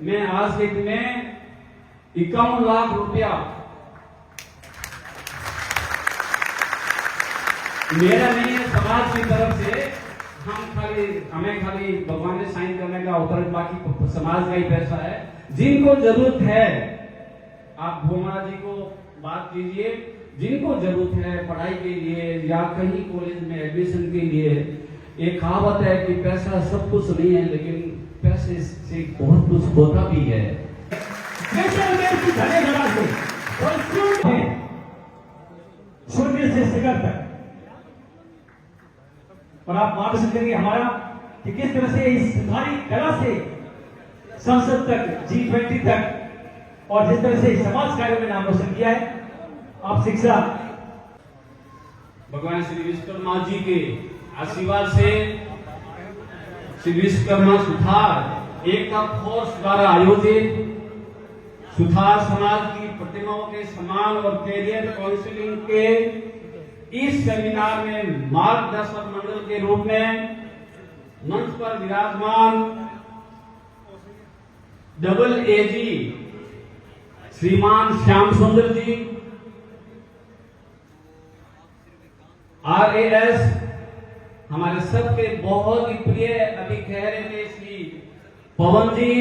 मैं आज के दिन में 51 लाख रुपया मेरा नहीं है, समाज की तरफ से हमें खाली भगवान ने साइन करने का होता है, बाकी समाज का ही पैसा है। जिनको जरूरत है, आप भोमरा जी को बात कीजिए, जिनको जरूरत है पढ़ाई के लिए या कहीं कॉलेज में एडमिशन के लिए। एक कहावत है कि पैसा सब कुछ नहीं है, लेकिन पैसे से बहुत कुछ होता भी है। शून्य से शिखर तक, और आप मान सकेंगे हमारा कि किस तरह से इस भारी कला से संसद तक, G20 तक, और जिस तरह से समाज कार्य में नाम रोशन किया है। आप शिक्षा भगवान श्री विश्वकर्मा जी के आशीर्वाद से श्री विश्वकर्मा सुथार एकता फोर्स द्वारा आयोजित सुथार समाज की प्रतिमाओं के सम्मान और कैरियर काउंसलिंग के इस सेमिनार में मार्गदर्शक मंडल के रूप में मंच पर विराजमान डबल एजी श्रीमान श्याम सुंदर जी, RAS हमारे सबके बहुत ही प्रिय, अभी कह रहे थे श्री पवन जी,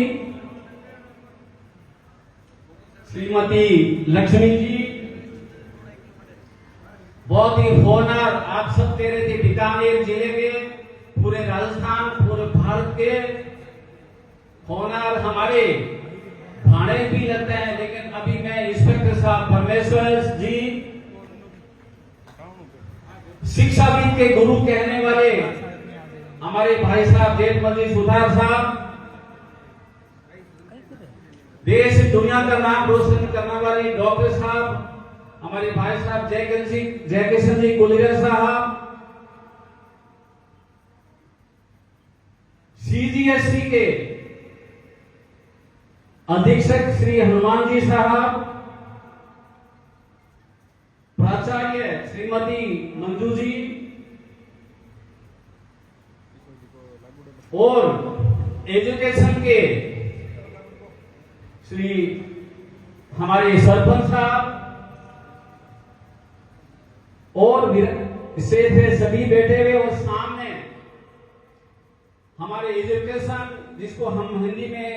श्रीमती लक्ष्मी जी, बहुत ही होनहार आप सब दे रहे थे। बीकानेर जिले के, पूरे राजस्थान, पूरे भारत के होनहार हमारे भाड़े भी लगते हैं। लेकिन अभी मैं इंस्पेक्टर साहब परमेश्वर जी, शिक्षाविद के गुरु कहने वाले हमारे भाई साहब जेठमल सुधार साहब, देश दुनिया का नाम रोशन करने वाले डॉक्टर साहब हमारे भाई साहब जयकिशन जी गुलेरिया साहब, CGSC के अधीक्षक श्री हनुमान जी साहब, प्राचार्य श्रीमती मंजू जी, और एजुकेशन के श्री हमारे सरपंच साहब, और से सभी बैठे हुए, और सामने हमारे एजुकेशन जिसको हम हिंदी में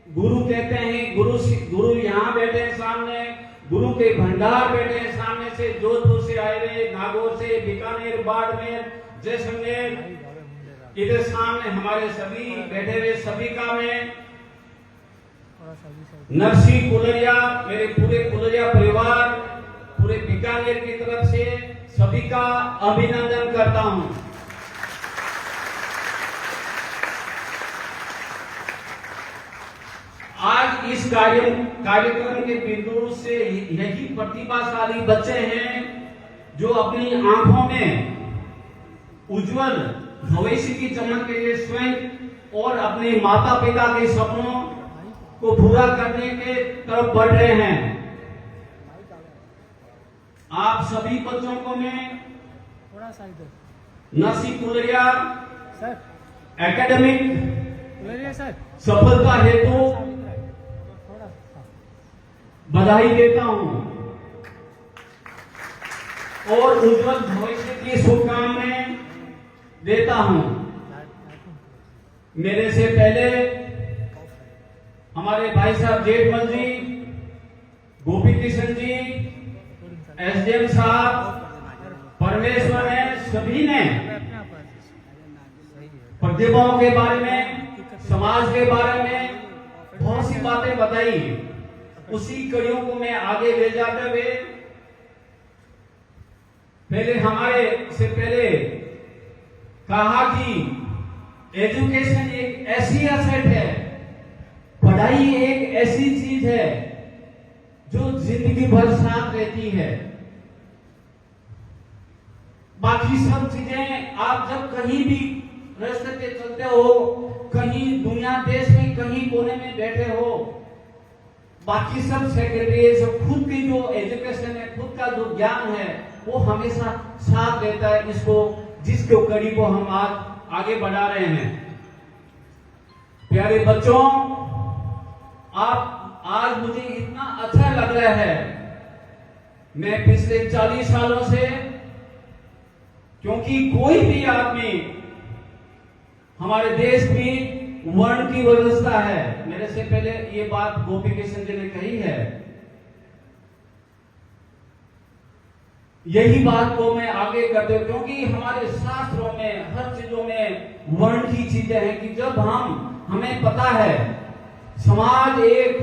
गुरु कहते हैं, गुरु यहाँ बैठे हैं सामने, गुरु के भंडार बैठे हैं सामने से, जोधपुर से आए हुए, नागौर से, बीकानेर, बाड़मेर, जैसलमेर, इधर सामने हमारे सभी बैठे हुए, सभी का मैं नरसी कुलरिया, मेरे पूरे कुलरिया परिवार, पूरे बीकानेर की तरफ से सभी का अभिनंदन करता हूं। आज इस कार्यक्रम के बिंदु से यही प्रतिभाशाली बच्चे हैं जो अपनी आंखों में उज्जवल भविष्य की चमक के लिए स्वयं और अपने माता पिता के सपनों को पूरा करने के तरफ बढ़ रहे हैं। आप सभी बच्चों को मैं थोड़ा सा नरसी कुलरिया एकेडमिक सर सफलता हेतु बधाई देता हूं और उज्जवल भविष्य की शुभकामनाएं देता हूं। मेरे से पहले हमारे भाई साहब जेठमल जी, गोपी किशन जी, SDM साहब, परमेश्वर ने, सभी ने प्रतिभाओं के बारे में, समाज के बारे में बहुत सी बातें बताई। उसी कड़ियों को मैं आगे ले जाते हुए हमारे से पहले कहा कि एजुकेशन एक ऐसी एसेट है, पढ़ाई एक ऐसी चीज है जो जिंदगी भर साथ रहती है। बाकी सब चीजें आप जब कहीं भी रास्ते पे चलते हो, कहीं दुनिया देश में कहीं कोने में बैठे हो, बाकी सब सेक्रेटरी सब खुद की जो एजुकेशन है, खुद का जो ज्ञान है, वो हमेशा साथ रहता है। इसको जिसको कड़ी को हम आज आगे बढ़ा रहे हैं। प्यारे बच्चों, मुझे इतना अच्छा लग रहा है। मैं पिछले 40 सालों से, क्योंकि कोई भी आदमी, हमारे देश में वर्ण की व्यवस्था है। मेरे से पहले ये बात गोपी किशन जी ने कही है, यही बात को मैं आगे करते हूं, क्योंकि हमारे शास्त्रों में हर चीजों में वर्ण की चीजें हैं कि जब हमें पता है समाज एक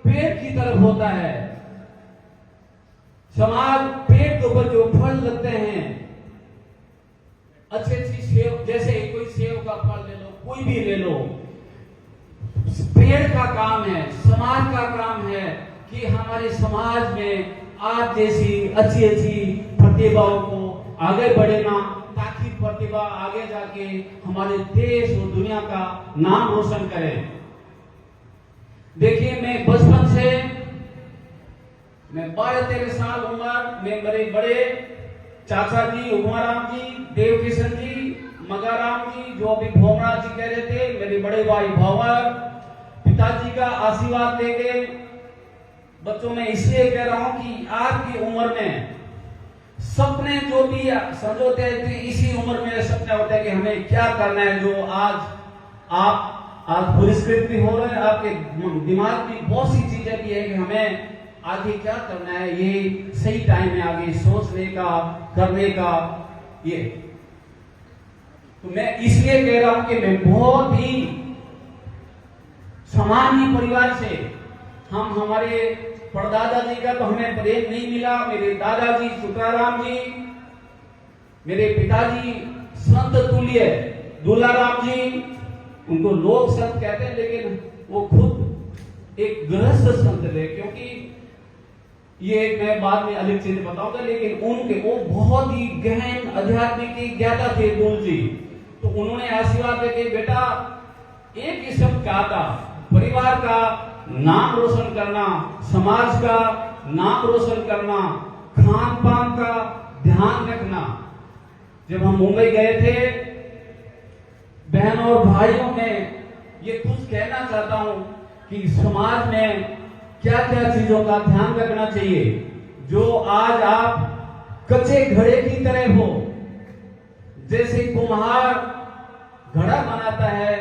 पेड़ की तरफ होता है। समाज पेड़ के ऊपर जो फल लगते हैं, अच्छी सेब, जैसे कोई सेब का फल ले लो, कोई भी ले लो, पेड़ का काम है, समाज का काम है कि हमारे समाज में आज जैसी अच्छी अच्छी प्रतिभाओं को आगे बढ़ेना, ताकि प्रतिभा आगे जाके हमारे देश और दुनिया का नाम रोशन करे। देखिए, मैं बचपन से, मैं 12-13 साल उम्र में मेरे बड़े चाचा जी, उमाराम जी, देव किशन जी, मगाराम जी, जो अभी भोमरा जी कह रहे थे, मेरे बड़े भाई भंवर, पिताजी का आशीर्वाद लेके बच्चों में इसलिए कह रहा हूं कि आज की उम्र में सपने जो भी संजोते थे, इसी उम्र में सपने होते हैं कि हमें क्या करना है। जो आप पुरस्कृत भी हो रहे हैं, आपके दिमाग में बहुत सी चीजें भी है कि हमें आगे क्या करना है। ये सही टाइम है आगे सोचने का, करने का। ये तो मैं इसलिए कह रहा हूं कि मैं बहुत ही सामान्य परिवार से, हमारे परदादा जी का तो हमें प्रेम नहीं मिला। मेरे दादाजी सुताराम जी, मेरे पिताजी संत तुल्य दुलाराम जी, उनको लोग संत कहते हैं, लेकिन वो खुद एक गृहस्थ संत थे। क्योंकि ये मैं बाद में अलग चीज बताऊंगा, लेकिन उनके वो बहुत ही गहन आध्यात्मिक ज्ञाता थे दूल जी। तो उन्होंने आशीर्वाद देके, बेटा एक ही शब्द कहा था, परिवार का नाम रोशन करना, समाज का नाम रोशन करना, खान पान का ध्यान रखना। जब हम मुंबई गए थे, बहन और भाइयों में ये कुछ कहना चाहता हूं कि समाज में क्या क्या चीजों का ध्यान रखना चाहिए। जो आज आप कच्चे घड़े की तरह हो, जैसे कुम्हार घड़ा बनाता है,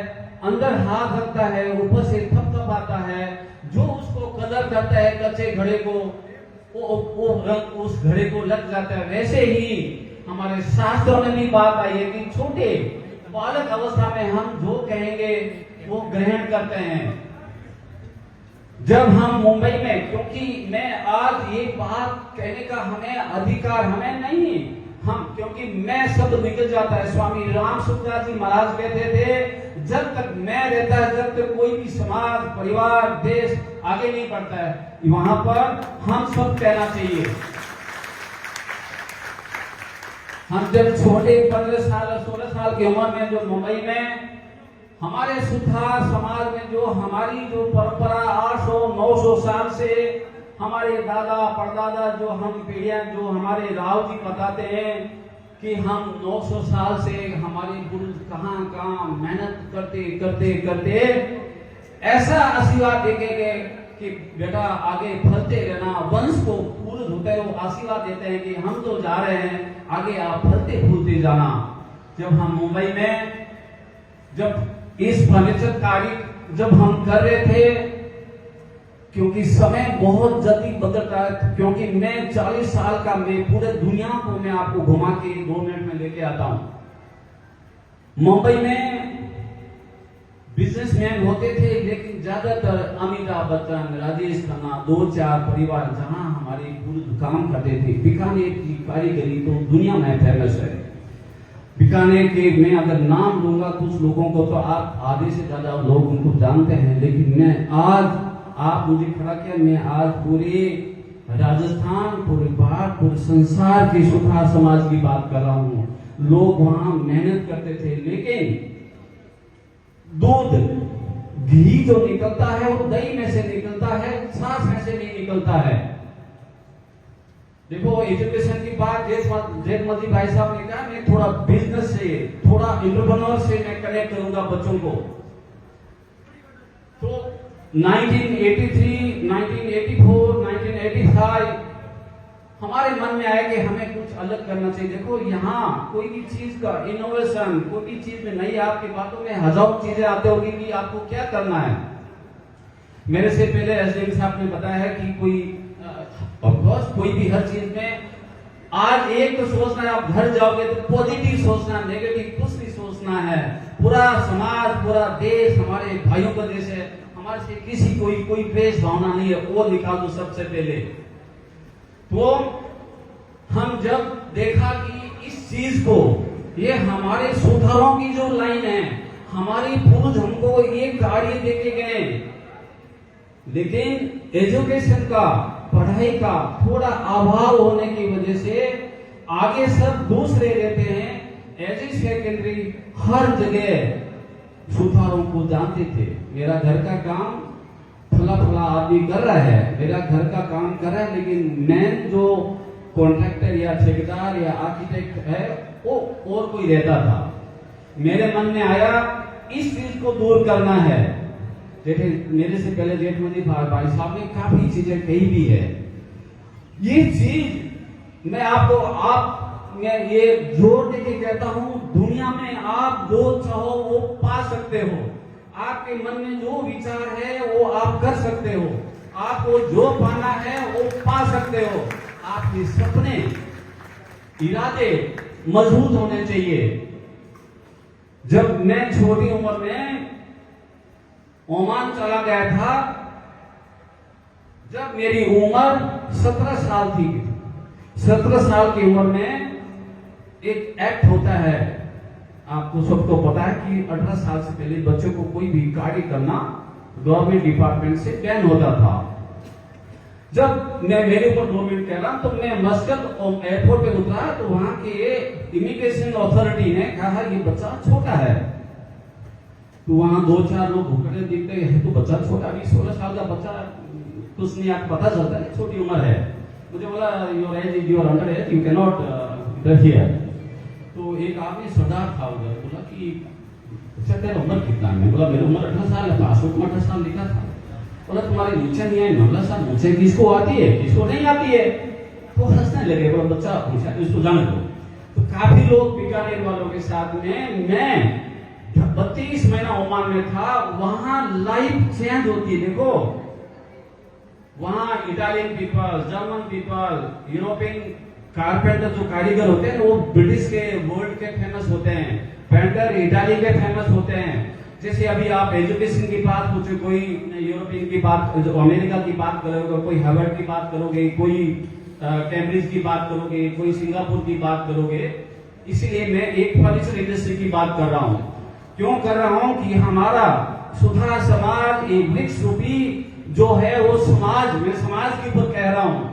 अंदर हाथ रखता है, ऊपर से थपथपाता है, जो उसको कदर करता है कच्चे घड़े को, वो रंग उस घड़े को लग जाता है। वैसे ही हमारे शास्त्रों में भी बात आई है कि छोटे बालक अवस्था में हम जो कहेंगे वो ग्रहण करते हैं। जब हम मुंबई में, क्योंकि मैं आज ये बात कहने का हमें अधिकार हमें नहीं, क्योंकि मैं शब्द निकल जाता है। स्वामी राम सुखदास जी महाराज कहते थे, जब तक मैं रहता है, जब तक कोई भी समाज, परिवार, देश आगे नहीं बढ़ता है, वहां पर हम सब कहना चाहिए। हम जब छोटे 15 साल 16 साल की उम्र में जो मुंबई में हमारे सुधार समाज में जो हमारी जो परंपरा 800-900 साल से हमारे दादा परदादा, जो हम पीढ़ियां, जो हमारे राव जी बताते हैं कि हम 900 साल से हमारे गुरु कहां मेहनत करते करते करते ऐसा आशीर्वाद देंगे कि बेटा आगे फलते रहना, वंश को पूर्ण होते हैं। वो आशीर्वाद देते हैं कि हम तो जा रहे हैं, आगे आप फलते फूलते जाना। जब हम मुंबई में, जब इस फर्नीचर कार्य जब हम कर रहे थे, क्योंकि समय बहुत जल्दी बदलता है, क्योंकि मैं 40 साल का, मैं पूरे दुनिया को मैं आपको घुमा के 2 मिनट में लेके आता हूं। मुंबई में बिजनेसमैन होते थे, लेकिन ज्यादातर अमिताभ बच्चन, राजेश खन्ना, 2-4 परिवार जहां हमारे पूरे काम करते थे। बीकानेर की कारीगरी तो दुनिया में फेमस है। बीकानेर के मैं अगर नाम लूंगा कुछ लोगों को, तो आप आधे से ज्यादा लोग उनको जानते हैं, लेकिन मैं आज, आप मुझे खड़ा किया, मैं आज पूरे राजस्थान, पूरे भारत, पूरे संसार के सुधार समाज की बात कर रहा हूं। लोग वहां मेहनत करते थे, लेकिन दूध, घी जो निकलता है वो दही में से निकलता है, छाछ में से नहीं निकलता है। देखो, एजुकेशन की बात जेठमती भाई साहब ने कहा, मैं थोड़ा बिजनेस से, थोड़ा एंटरप्रेन्योर से मैं कनेक्ट करूंगा बच्चों को। तो 1983, 1984, 1985 हमारे मन में आया कि हमें कुछ अलग करना चाहिए। देखो यहाँ कोई भी चीज का इनोवेशन, कोई भी चीज में नई, आपकी बातों में हजारों चीजें आते होगी कि आपको क्या करना है। मेरे से पहले एसडीएम साहब ने बताया है कि कोई ऑफकोर्स कोई भी हर चीज में आज एक तो सोचना है, आप घर जाओगे तो पॉजिटिव सोचना, नेगेटिव कुछ नहीं सोचना है। पूरा समाज, पूरा देश हमारे भाइयों का देश है, हमारे से किसी कोई द्वेष भावना नहीं है, वो निकाल दो सबसे पहले। तो हम जब देखा कि इस चीज को, ये हमारे सुधारों की जो लाइन है, हमारी पूर्वज हमको ये कार्य देके गए, लेकिन एजुकेशन का, पढ़ाई का थोड़ा अभाव होने की वजह से आगे सब दूसरे रहते हैं। एज ए सेकेंडरी हर जगह सुधारों को जानते थे। मेरा घर का काम फला आदमी कर रहा है, मेरा घर का काम कर रहा है, लेकिन मेन जो कॉन्ट्रैक्टर या ठेकेदार या आर्किटेक्ट है वो और कोई रहता था। मेरे मन में आया इस चीज को दूर करना है। मेरे से पहले जेठमनी भाई साहब ने काफी चीजें कही भी है। ये चीज मैं ये जोर देके कहता हूं, दुनिया में आप जो चाहो वो पा सकते हो। आपके मन में जो विचार है वो आप कर सकते हो। आपको जो पाना है वो पा सकते हो। आपके सपने, इरादे मजबूत होने चाहिए। जब मैं छोटी उम्र में ओमान चला गया था, जब मेरी उम्र 17 साल थी, 17 साल की उम्र में एक एक्ट होता है, आपको सबको पता है कि 18 साल से पहले बच्चों को कोई भी कार्य करना गवर्नमेंट डिपार्टमेंट से बैन होता था। जब मैं मेरे ऊपर 2 मिनट कह रहा, तो मैं मस्कत एयरपोर्ट पे उतरा, तो वहां के इमिग्रेशन अथॉरिटी ने कहा ये बच्चा छोटा है। तो वहां 2-4 लोग भूखे दिखते हैं, तो बच्चा छोटा, 16 साल का बच्चा, कुछ नहीं आपको पता चलता है, छोटी उम्र है। मुझे बोला your age is your under as, you can not इधर हियर। तो एक आदमी सरदार था उधर, बोला कि अच्छा तेरा उम्र कितना है? बोला मेरी उम्र 18 साल है। पासपोर्ट में 18 साल लिखा था। बोला तुम्हारी नीचे नहीं है? बोला साहब मुझे किसको आती है, किसको नहीं आती है? तो हंसने लगे। बोला बच्चा पूछा, इसको जाने दो। तो काफी लोग बीकानेर वालों के साथ में, मैं 32 महीना ओमान में था, वहां लाइफ चेंज होती है। देखो वहां Italian people, German people, European carpenter जो कारीगर होते हैं वो ब्रिटिश के, वर्ल्ड के फेमस होते हैं। पेंटर इटाली के फेमस होते हैं। जैसे अभी आप एजुकेशन की बात पूछो, कोई यूरोपियन की बात, अमेरिका की बात करोगे, कोई हार्वर्ड की बात करोगे, कोई कैम्ब्रिज की बात करोगे, कोई सिंगापुर की बात करोगे। इसलिए मैं एक फर्नीचर इंडस्ट्री की बात कर रहा हूं। क्यों कर रहा हूं कि हमारा सुधार समाज, एक वृक्ष रूपी जो है वो समाज, मैं समाज के ऊपर कह रहा हूं।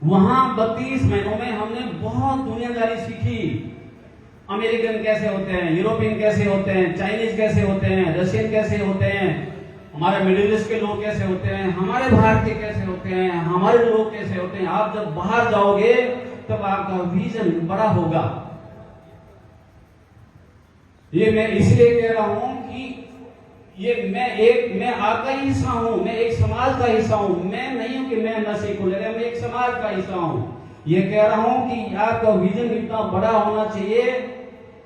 वहां 32 महीनों में हमने बहुत दुनियादारी सीखी। अमेरिकन कैसे होते हैं, यूरोपियन कैसे होते हैं, चाइनीज कैसे होते हैं, रशियन कैसे होते हैं, हमारे मिडिल ईस्ट के लोग कैसे होते हैं, हमारे भारतीय कैसे होते हैं, हमारे लोग कैसे होते हैं। आप जब बाहर जाओगे तब आपका विजन बड़ा होगा। ये मैं इसलिए कह रहा हूं कि ये मैं आपका ही हिस्सा हूं, मैं एक समाज का हिस्सा हूं। मैं नहीं हूं कि मैं नशे को ले रहा, मैं एक समाज का हिस्सा हूं। ये कह रहा हूं कि आपका विजन इतना बड़ा होना चाहिए।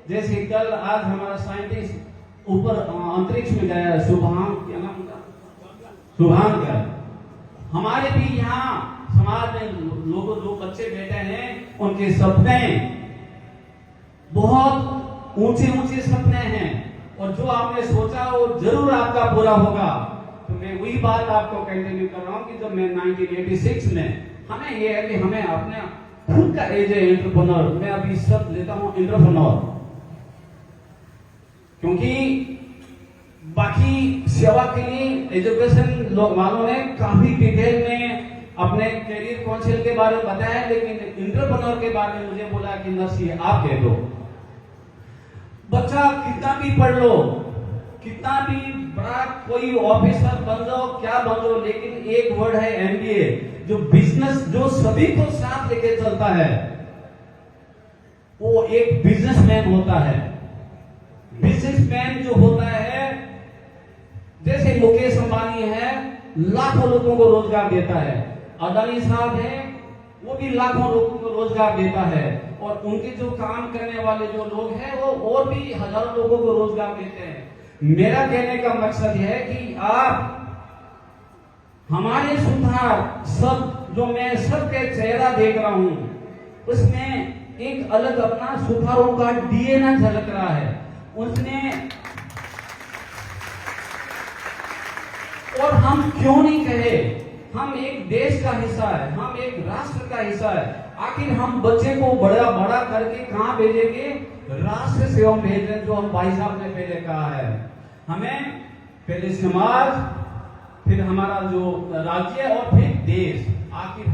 जैसे कल आज हमारा साइंटिस्ट ऊपर अंतरिक्ष में गया, शुभांग, क्या नाम था, शुभांकर। हमारे भी यहाँ समाज में लोगों, जो बच्चे बैठे हैं, उनके सपने बहुत ऊंचे ऊंचे सपने हैं, और जो आपने सोचा वो जरूर आपका पूरा होगा। तो मैं वही बात आपको कंटिन्यू कर रहा हूं कि जब मैं 1986 में, हमें ये है कि हमें अपने खुद का एज ए एंटरप्रेन्योर, मैं अभी सब लेता हूं एंटरप्रेन्योर, क्योंकि बाकी सेवा के लिए एजुकेशन लोग वालों ने काफी डिटेल में अपने करियर काउंसिल के बारे में बताया, लेकिन एंटरप्रेन्योर के बारे में मुझे बोला कि नर्सी आप कह दो। बच्चा कितना भी पढ़ लो, कितना भी बड़ा कोई ऑफिसर बन जाओ, क्या बन जाओ, लेकिन एक वर्ड है एमबीए, जो बिजनेस, जो सभी को साथ लेके चलता है, वो एक बिजनेसमैन होता है। बिजनेसमैन जो होता है, जैसे मुकेश अंबानी है, लाखों लोगों को रोजगार देता है। अदानी साहब है, वो भी लाखों लोगों को रोजगार देता है। और उनके जो काम करने वाले जो लोग हैं वो और भी हजारों लोगों को रोजगार देते हैं। मेरा कहने का मकसद है कि आप हमारे सुधार सब जो मैं सबके चेहरा देख रहा हूं, उसमें एक अलग अपना सुधारों का डीएनए झलक रहा है उसने। और हम क्यों नहीं कहे, हम एक देश का हिस्सा है, हम एक राष्ट्र का हिस्सा है। आखिर हम बच्चे को बड़ा बड़ा करके कहां भेजेंगे? राष्ट्र सेवा में भेज रहे, जो हम भाई साहब ने पहले कहा है। हमें पहले समाज, फिर हमारा जो राज्य और फिर देश। आखिर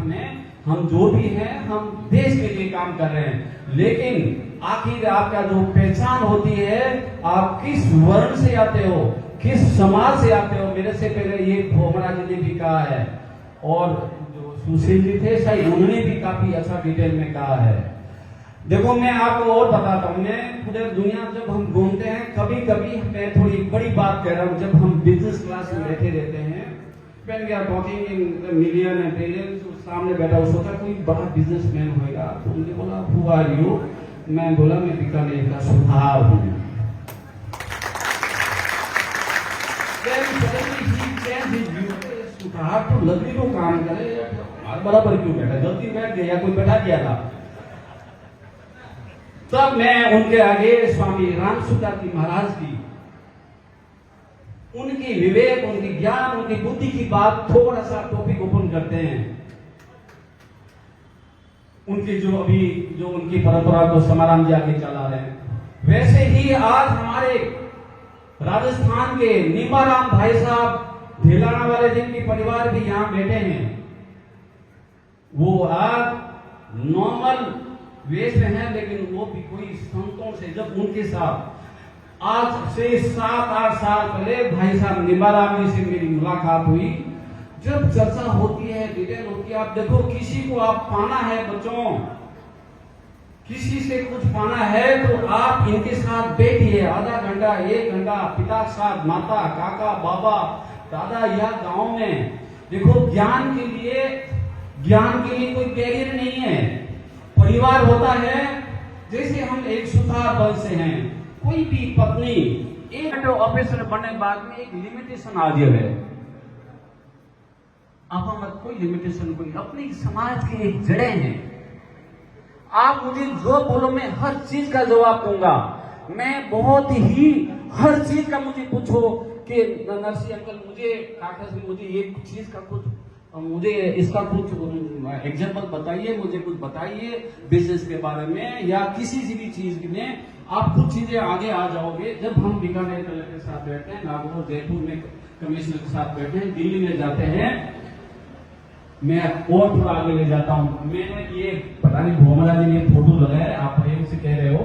हम जो भी हैं हम देश के लिए काम कर रहे हैं। लेकिन आखिर आपका जो पहचान होती है, आप किस वर्ण से आते हो, किस समाज से आते हो। मेरे से पहले ये भोमरा जी ने भी कहा है और जो सुशील जी थे शायद उन्होंने भी काफी अच्छा डिटेल में कहा है। देखो मैं आपको और बताता हूँ, मैं पूरे दुनिया जब हम घूमते हैं, कभी कभी मैं थोड़ी बड़ी बात कह रहा हूँ, जब हम बिजनेस क्लास में बैठे रहते हैं, when we are talking in the million and billions, सामने बैठा हुआ सोचा कोई बड़ा बिजनेसमैन होगा, तो उन्होंने बोला who are you? मैं बोला मैं बीकानेर का सुधार हूँ। सुधार तो लकड़ी को काम करे, बराबर क्यों बैठा, गलती बैठ गया, कोई बैठा दिया था। तब मैं उनके आगे स्वामी राम सुधार महाराज की उनकी विवेक, उनकी ज्ञान, उनकी बुद्धि की बात थोड़ा सा टॉपिक ओपन करते हैं। उनकी जो उनकी परंपरा को समाराम जी आगे चला रहे हैं, वैसे ही आज हमारे राजस्थान के नीमाराम भाई साहब ढिलाना वाले जिनके परिवार भी यहां बैठे हैं, वो आज नॉर्मल वेश में है, लेकिन वो भी कोई संतों से जब उनके साथ आज से 7-8 साल पहले भाई साहब निम्बाराम जी से मेरी मुलाकात हुई, जब चर्चा होती है, डिटेल होती है। आप देखो, किसी को आप पाना है बच्चों, किसी से कुछ पाना है तो आप इनके साथ बैठिए, आधा घंटा 1 घंटा, पिता के साथ, माता, काका, बाबा, दादा, या गांव में। देखो ज्ञान के लिए कोई बैरियर नहीं है। परिवार होता है, जैसे हम एक सुधार बल से हैं, कोई भी पत्नी एक ऑफिसर बनने के बाद में एक लिमिटेशन आ गया है। आप मत कोई लिमिटेशन, कोई अपनी समाज की एक जड़ें हैं। आप मुझे जो बोलो मैं हर चीज का जवाब दूंगा। मैं बहुत ही हर चीज का मुझे पूछो कि नरसी अंकल मुझे काका से मुझे ये चीज का कुछ, मुझे इसका कुछ एग्जाम्पल बताइए, मुझे कुछ बताइए बिजनेस के बारे में या किसी भी चीज में। आप कुछ चीजें आगे आ जाओगे। जब हम बीकानेर कलेक्टर के साथ बैठते हैं, नागौर जयपुर में कमिश्नर के साथ बैठे हैं, दिल्ली में जाते हैं, मैं और थोड़ा आगे ले जाता हूं। मैंने ये पता नहीं भोमरा जी ने फोटो लगाया, आप प्रेम से कह रहे हो।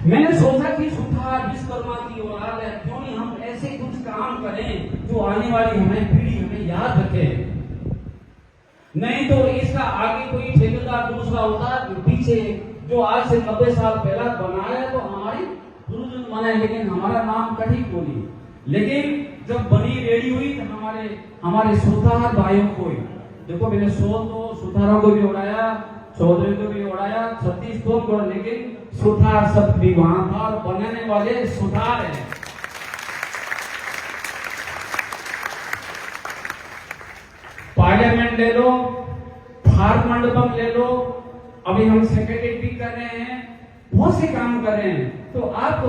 मैंने सोचा कि सुधार विश्वकर्मा की औलाद है, क्यों नहीं हम ऐसे कुछ काम करें जो आने वाली हमें पीढ़ी हमें याद रखे। नहीं तो इसका आगे कोई ठेकेदार दूसरा होता पीछे, जो आज से 90 साल पहला बनाया तो हमारी गुरुजन बनाए, लेकिन हमारा नाम कहीं को नहीं। लेकिन जब बनी रेडी हुई तो हमारे सुधार भाइयों को, देखो मैंने 100 सुधारों को भी उड़ाया, चौधरी को भी उड़ाया, 36 को, लेकिन सुधार सब भी वहां था और बनाने वाले सुधार है। पार्लियामेंट ले लो, भार मंडपम ले लो, अभी हम सेक्रेटरी भी कर रहे हैं, बहुत से काम कर रहे हैं। तो आपको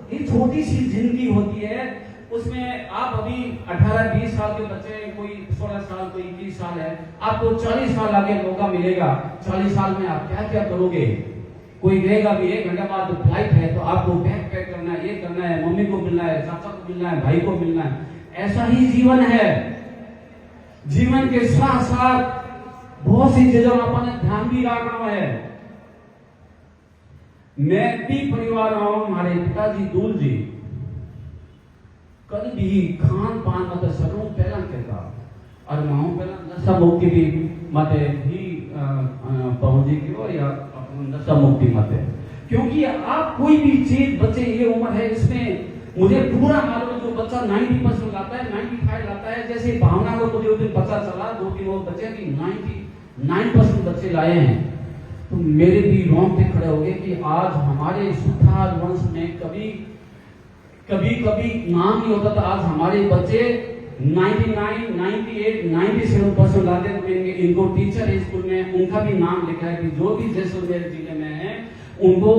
एक छोटी सी जिंदगी होती है, उसमें आप अभी 18-20 साल के बच्चे, कोई 16 साल, कोई 21 साल है, आपको 40 साल आगे मौका मिलेगा। 40 साल में आप क्या क्या करोगे? कोई कहेगा भी 1 घंटे बाद फ्लाइट है तो आपको बैग पैक करना है, ये करना है, मम्मी को मिलना है, चाचा को मिलना है, भाई को मिलना है। ऐसा ही जीवन है। जीवन के साथ साथ बहुत सी चीजों में अपने ध्यान भी रखना है। मैं भी परिवार रहा हूं, हमारे पिताजी दूल जी कभी भी खान पान मतलब सरों पहला कहता और माओ पहला नशा मुक्ति भी मत भी पहुंचे की और या नशा मुक्ति मत है। क्योंकि आप कोई भी चीज, बच्चे ये उम्र है, इसमें मुझे पूरा मालूम है जो बच्चा 90% लाता है, 95 लाता है, जैसे भावना को मुझे उस दिन पता चला 2-3 और बच्चे कि 99% बच्चे लाए हैं, तो मेरे भी रोंगटे खड़े हो गए कि आज हमारे सुथार वंश में कभी नाम नहीं होता था, आज हमारे बच्चे 99, 98, 97% लाते हैं। तो इनको टीचर है स्कूल में, उनका भी नाम लिखा है कि जो भी जैसलमेर जिले में है उनको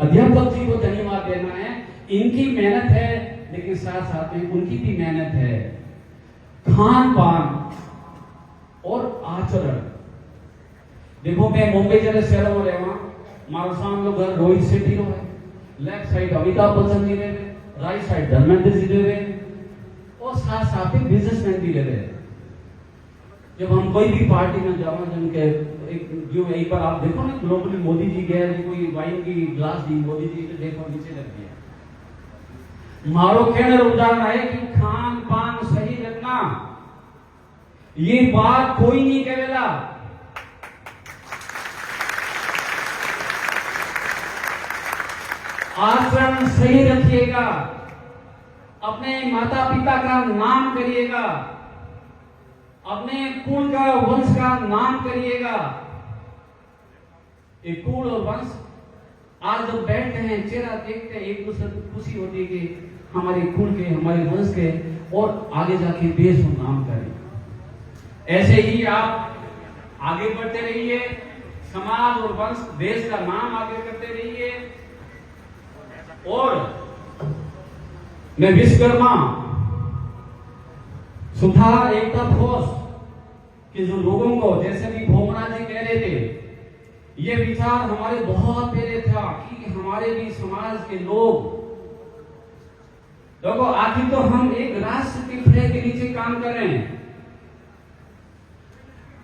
अध्यापक जी को धन्यवाद देना है। इनकी मेहनत है, लेकिन साथ साथ में उनकी भी मेहनत है। खान पान और आचरण, देखो मैं मुंबई जैसे शहरों में रहवा, मारो सामने घर रोहित शेट्टी रो है, लेफ्ट साइड अमिताभ बच्चन जी रहे, राइट साइड धर्मेंद्र जी रहे, और साथ साथ में बिजनेसमैन भी रहे। जब हम कोई भी पार्टी में जावा, जिनके एक बार आप देखो ना ग्लोबली मोदी जी गए, कोई वाइन की ग्लास दी मोदी जी ने, देखो नीचे लग गया। मारो कहने उदाहरण है कि खान पान सही रखना, ये बात कोई नहीं करेगा। आचरण सही रखिएगा, अपने माता पिता का नाम करिएगा, अपने कुल का वंश का नाम करिएगा। एक कुल और वंश आज जब बैठते हैं, चेहरा देखते हैं, एक दूसरे को खुशी होती है कि हमारे कुल के, हमारे वंश के, और आगे जाके देश को नाम करें। ऐसे ही आप आगे बढ़ते रहिए, समाज और वंश देश का नाम आगे करते रहिए। और मैं विश्वकर्मा सुधार एकता फोर्स के जो लोगों को, जैसे भी भोमरा जी कह रहे थे, ये विचार हमारे बहुत पहले था कि हमारे भी समाज के लोग, देखो आखिर तो हम एक राष्ट्र के फ्लैग के नीचे काम कर रहे हैं।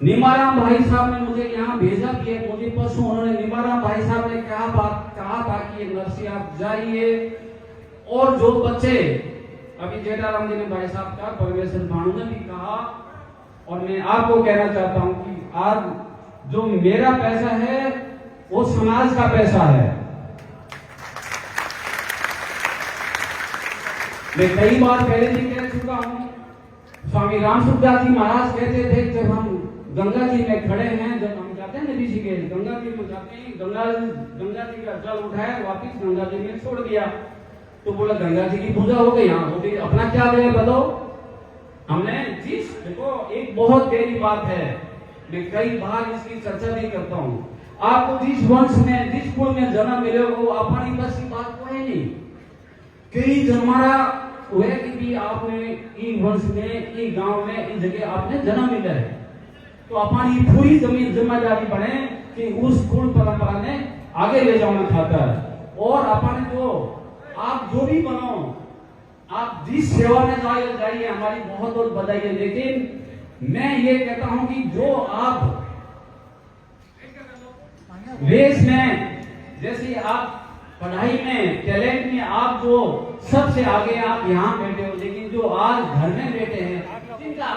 निमाराम भाई साहब ने मुझे यहाँ भेजा भी है, मुझे परसों उन्होंने, निमाराम भाई साहब ने कहा था कि नरसी आप जाइए, और जो बच्चे, अभी जेठाराम जी ने भाई साहब का, परमेश्वर भानु ने भी कहा, और मैं आपको कहना चाहता हूं कि आज जो मेरा पैसा है वो समाज का पैसा है। मैं कई बार पहले भी कह चुका हूं, स्वामी राम सुखदास जी महाराज कहते थे, जब हम गंगा जी में खड़े हैं, जब हम जाते हैं नदी जी के, गंगा जी में जाते हैं, गंगा जी का जल उठाया, वापिस गंगा जी में छोड़ दिया, तो बोला गंगा जी की पूजा हो गई, हाँ हो गई, अपना क्या है बताओ। हमने जिस, देखो एक बहुत गहरी बात है, मैं कई बार इसकी चर्चा भी करता हूँ, आपको जिस वंश में, जिस कुल में जन्म मिले वो अपनी बस की बात को है नहीं, कई जन्मारा हुए कि भी आपने इन वंश में, इन गांव में, इन जगह आपने जन्म मिला है, तो अपनी पूरी जमीन जिम्मेदारी बने कि उस कुल परंपरा ने आगे ले जाना चाहता है। और अपन जो आप जो भी बनो, आप जिस सेवा में जाइए, हमारी बहुत बहुत बधाई है। लेकिन मैं ये कहता हूं कि जो आप रेस में, जैसे आप पढ़ाई में, टैलेंट में, आप जो सबसे आगे, आप यहाँ बैठे हो, लेकिन जो आज घर में बैठे हैं, जिनका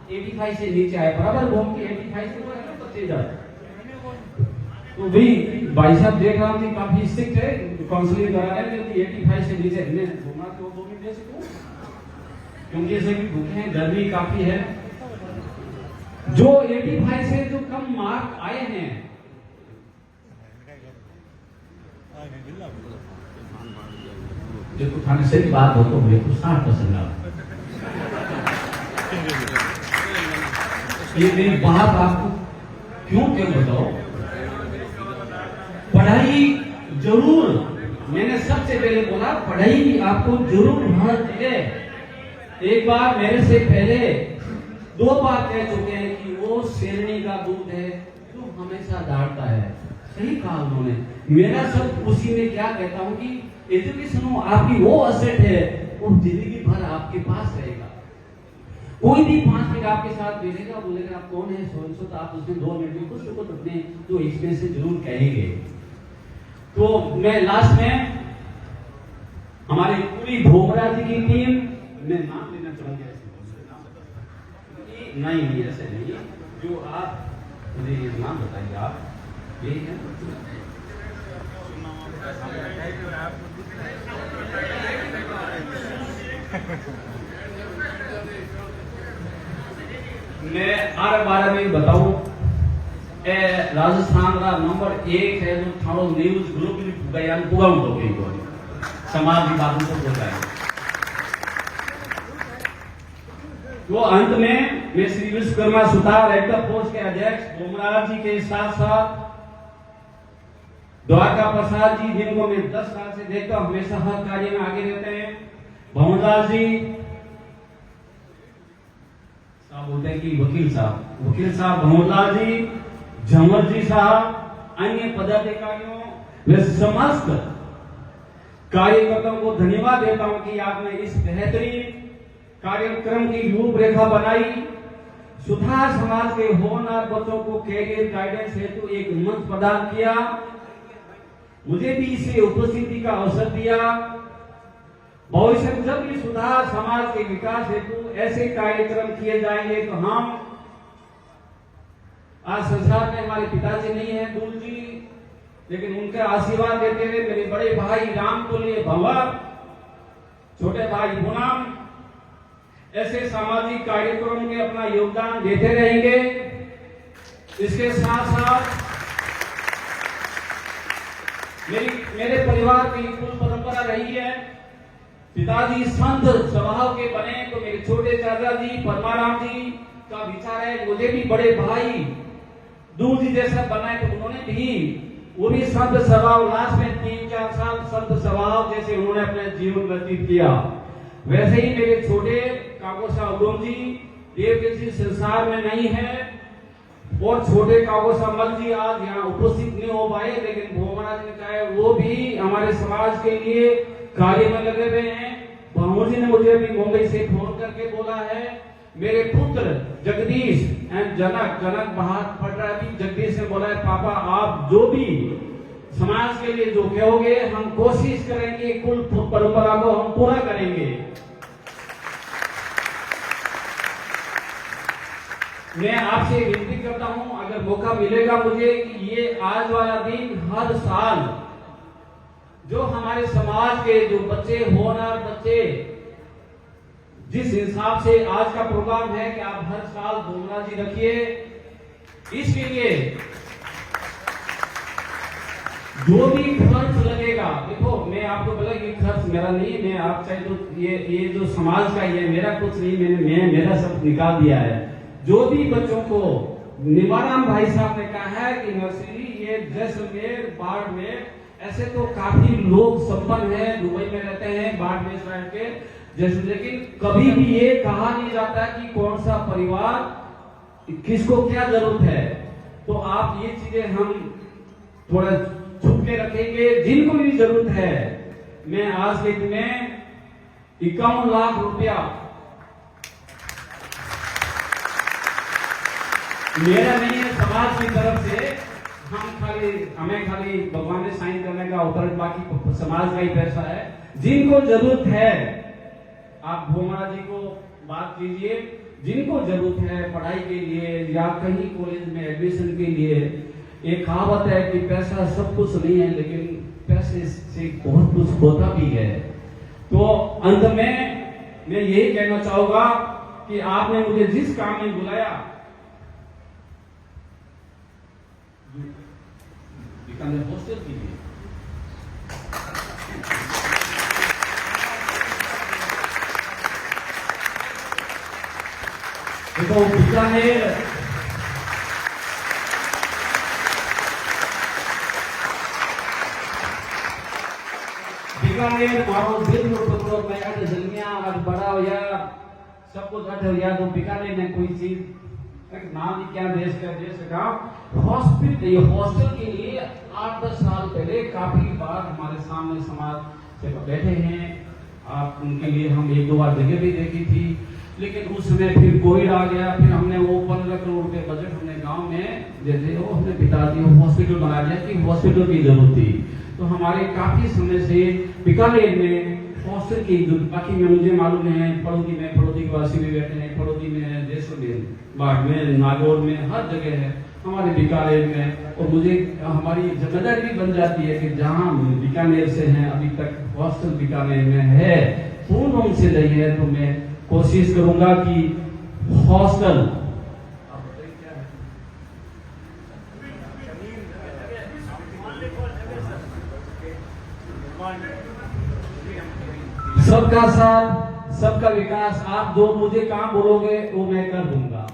85 से नीचे आए, बराबर घूम के 85 से बच्चे जाए, तो भाई साहब देख रहा हूँ काफी स्ट्रिक्ट है, काउंसलिंग करा रहे हैं, 85 से नीचे घूमना तो 2 मिनट दे सकूं, क्योंकि ऐसे भी भूखे हैं, गर्मी काफी है। जो 85 से जो कम मार्क आए हैं, देखो खाने से बात हो तो मेरे को 60% आ, ये मेरी बात आपको क्यों बताओ, पढ़ाई जरूर, मैंने सबसे पहले बोला पढ़ाई आपको जरूर महत्व दे। एक बार मेरे से पहले 2 बार कह चुके हैं कि वो शेरनी का दूध है जो हमेशा दौड़ता है, सही कहा उन्होंने। मेरा सब उसी में क्या कहता हूं कि एजुकेशन आपकी वो असेट है, वो जिंदगी भर आपके पास रहेगा। कोई भी 5 मिनट आपके साथ मिलेगा, बोलेगा आप कौन है, सो तो आप उसमें 2 मिनट में कुछ तो अपने तो इसमें से जरूर कहेंगे। तो मैं लास्ट में हमारी पूरी भोमरा जी की टीम, मैं नाम लेना चाहूंगा, नहीं ऐसे नहीं, जो आप मुझे नाम बताइए, आप यही है, मैं आरे बारे में बताऊं, ए राजस्थान का नंबर 1 है जो थारो न्यूज ग्लोबली बयान पुगाऊं को समाज की बातों को बताए। तो अंत में मैं श्री विश्वकर्मा सुतार एक्टर फोर्स के अध्यक्ष भूमराज जी के साथ साथ द्वारका प्रसाद जी, जिनको मैं 10 साल से देखता हूं, हमेशा हर कार्य में आगे रहते हैं, भवनदास जी साहब बोलते हैं कि वकील साहब भवनदास जी, झमर जी साहब, अन्य पदाधिकारियों व समस्त कार्यकर्ताओं को धन्यवाद देता हूं कि आपने इस बेहतरीन कार्यक्रम की रूपरेखा बनाई, सुधार समाज के होनहार बच्चों को कैरियर गाइडेंस हेतु एक मंच प्रदान किया, मुझे भी इसे उपस्थिति का अवसर दिया। भविष्य में जब भी सुधार समाज के विकास हेतु ऐसे कार्यक्रम किए जाएंगे तो हम, आज संसार में हमारे पिताजी नहीं है दूर जी, लेकिन उनका आशीर्वाद देते हुए मेरे बड़े भाई राम तुल्य भंवर, छोटे भाई पूनम, ऐसे सामाजिक कार्यक्रमों में अपना योगदान देते रहेंगे। इसके साथ साथ मेरे परिवार की कुल परंपरा रही है, पिताजी संत स्वभाव के बने तो मेरे छोटे चाचा जी परमाराम जी का विचार है मुझे भी बड़े भाई दूर जी जैसा बनाए, तो उन्होंने भी वो भी संत स्वभाव, लास्ट में 3-4 साल संत स्वभाव जैसे उन्होंने अपने जीवन व्यतीत किया। वैसे ही मेरे छोटे काकोसा उदम जी देव किसी संसार में नहीं है, और छोटे काकोसा मल जी आज यहाँ उपस्थित नहीं हो पाए, लेकिन भोमराज ने कहा वो भी हमारे समाज के लिए कार्य में लगे हुए हैं। भामू जी ने मुझे अभी मुंबई से फोन करके बोला है, मेरे पुत्र जगदीश एंड जनक बाहर पढ़ रहा है, जगदीश ने बोला है पापा आप जो भी समाज के लिए जो कहोगे हम कोशिश करेंगे, कुल परंपरा को हम पूरा करेंगे। मैं आपसे विनती करता हूं, अगर मौका मिलेगा मुझे, कि ये आज वाला दिन हर साल जो हमारे समाज के जो बच्चे, होनहार बच्चे, जिस हिसाब से आज का प्रोग्राम है कि आप हर साल भूमराज जी रखिए, इसके लिए जो भी खर्च लगेगा, देखो मैं आपको बोला कि खर्च मेरा नहीं, मैं आप चाहे तो ये जो समाज का ये मेरा कुछ नहीं, मैंने मेरा सब निकाल दिया है। जो भी बच्चों को, निवाराम भाई साहब ने कहा है कि नर्सरी ये जैसलमेर, बाड़मेर, ऐसे तो काफी लोग संपन्न है, दुबई में रहते हैं, बाड़मेर शहर के जैसे, लेकिन कभी भी ये कहा नहीं जाता कि कौन सा परिवार किसको क्या जरूरत है। तो आप ये चीजें हम थोड़ा छुप के रखेंगे, जिनको भी जरूरत है। मैं आज के दिन में 51 लाख रुपया मेरा नहीं है, समाज की तरफ से हमें खाली भगवान ने साइन करने का अवतरण, बाकी समाज का ही पैसा है। जिनको जरूरत है आप भूमरा जी को बात कीजिए, जिनको जरूरत है पढ़ाई के लिए या कहीं कॉलेज में एडमिशन के लिए। एक कहावत है कि पैसा सब कुछ नहीं है, लेकिन पैसे से बहुत कुछ होता भी है। तो अंत में मैं यही कहना चाहूंगा कि आपने मुझे जिस काम में बुलाया, बीकानेर हॉस्टल के लिए, देखो बीकानेर मारो दिल पकड़ो, मैं आज जलमिया आज बड़ा हो या सब कुछ हट हो या, तो बीकानेर में कोई चीज नाम ही क्या देश का हॉस्पिटल, ये हॉस्टल के लिए 8-10 साल पहले काफी बार हमारे सामने समाज से बैठे हैं। आप उनके लिए हम 1-2 बार जगह भी देखी थी, लेकिन उस समय फिर कोविड आ गया, फिर हमने वो 15 करोड़ रुपए बजट हमने गांव में जैसे वो हमने पिताजी हॉस्पिटल बना दिया कि हॉस्पिटल की जरूरत थी। तो हमारे काफी समय से बीकानेर में हॉस्टल की, बाकी में मुझे मालूम है पड़ोदी के वासी भी बैठे हैं, पड़ोदी में, जैसलमेर, बाड़मेर, नागौर में, हर जगह है हमारे बीकानेर में। और मुझे हमारी जिम्मेदारी भी बन जाती है कि जहां बीकानेर से हैं अभी तक हॉस्टल बीकानेर में है, पूर्ण रूप से नहीं है, तो मैं कोशिश करूंगा कि हॉस्टल सबका साथ सबका विकास, आप जो मुझे काम बोलोगे वो मैं कर दूंगा।